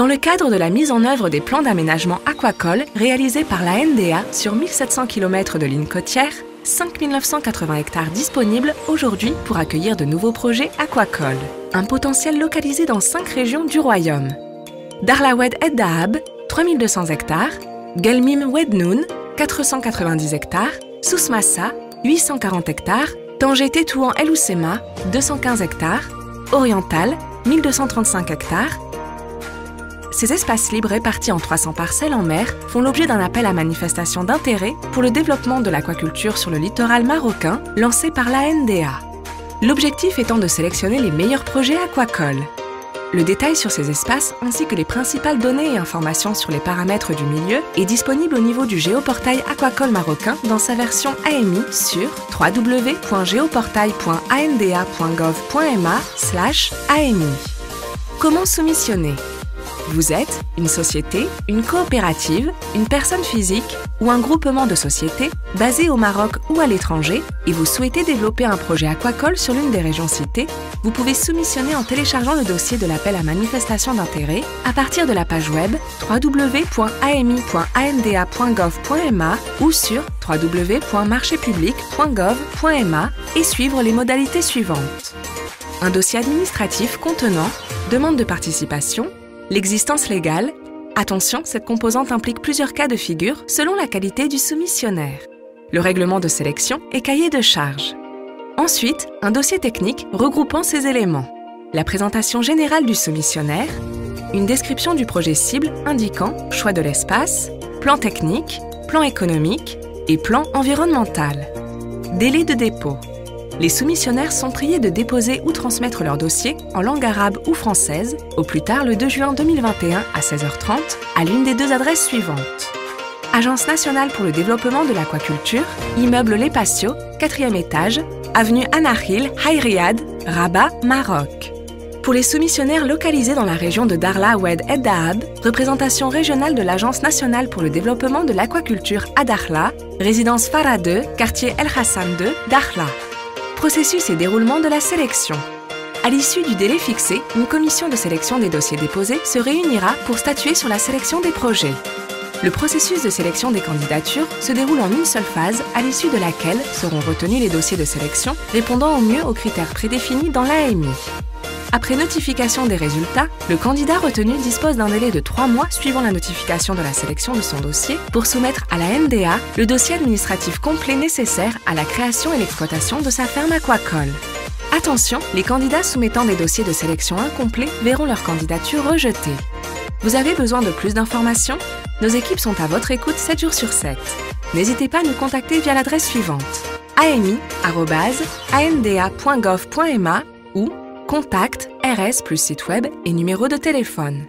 Dans le cadre de la mise en œuvre des plans d'aménagement aquacole réalisés par la NDA sur 1700 km de lignes côtières, 5 980 hectares disponibles aujourd'hui pour accueillir de nouveaux projets aquacoles. Un potentiel localisé dans 5 régions du royaume. Darla Oued Ed Dahab, 3200 hectares, Guelmim Oued Noun, 490 hectares, Souss-Massa, 840 hectares, Tanger Tétouan El Oussema, 215 hectares, Oriental, 1235 hectares. Ces espaces libres répartis en 300 parcelles en mer font l'objet d'un appel à manifestation d'intérêt pour le développement de l'aquaculture sur le littoral marocain lancé par la NDA. L'objectif étant de sélectionner les meilleurs projets aquacoles. Le détail sur ces espaces ainsi que les principales données et informations sur les paramètres du milieu est disponible au niveau du géoportail aquacole marocain dans sa version AMI sur www.géoportail.anda.gov.ma/AMI. Comment soumissionner ? Vous êtes une société, une coopérative, une personne physique ou un groupement de sociétés basé au Maroc ou à l'étranger et vous souhaitez développer un projet aquacole sur l'une des régions citées, vous pouvez soumissionner en téléchargeant le dossier de l'appel à manifestation d'intérêt à partir de la page web www.ami.anda.gov.ma ou sur www.marchépublic.gov.ma et suivre les modalités suivantes. Un dossier administratif contenant demande de participation, l'existence légale. Attention, cette composante implique plusieurs cas de figure selon la qualité du soumissionnaire. Le règlement de sélection et cahier de charges. Ensuite, un dossier technique regroupant ces éléments. La présentation générale du soumissionnaire, une description du projet cible indiquant choix de l'espace, plan technique, plan économique et plan environnemental. Délai de dépôt. Les soumissionnaires sont priés de déposer ou transmettre leur dossier en langue arabe ou française au plus tard le 2 juin 2021 à 16h30 à l'une des deux adresses suivantes. Agence nationale pour le développement de l'aquaculture, immeuble Les Patios, 4e étage, avenue Anahil, Haï Riyad, Rabat, Maroc. Pour les soumissionnaires localisés dans la région de Darla Oued Ed Dahab, représentation régionale de l'Agence nationale pour le développement de l'aquaculture à Dakhla, résidence Farah 2, quartier El Hassan 2, Dakhla. Processus et déroulement de la sélection. À l'issue du délai fixé, une commission de sélection des dossiers déposés se réunira pour statuer sur la sélection des projets. Le processus de sélection des candidatures se déroule en une seule phase, à l'issue de laquelle seront retenus les dossiers de sélection répondant au mieux aux critères prédéfinis dans l'AMI. Après notification des résultats, le candidat retenu dispose d'un délai de 3 mois suivant la notification de la sélection de son dossier pour soumettre à la NDA le dossier administratif complet nécessaire à la création et l'exploitation de sa ferme aquacole. Attention, les candidats soumettant des dossiers de sélection incomplets verront leur candidature rejetée. Vous avez besoin de plus d'informations ? Nos équipes sont à votre écoute 7 jours sur 7. N'hésitez pas à nous contacter via l'adresse suivante ami@anda.gov.ma ou contact, RS plus site web et numéro de téléphone.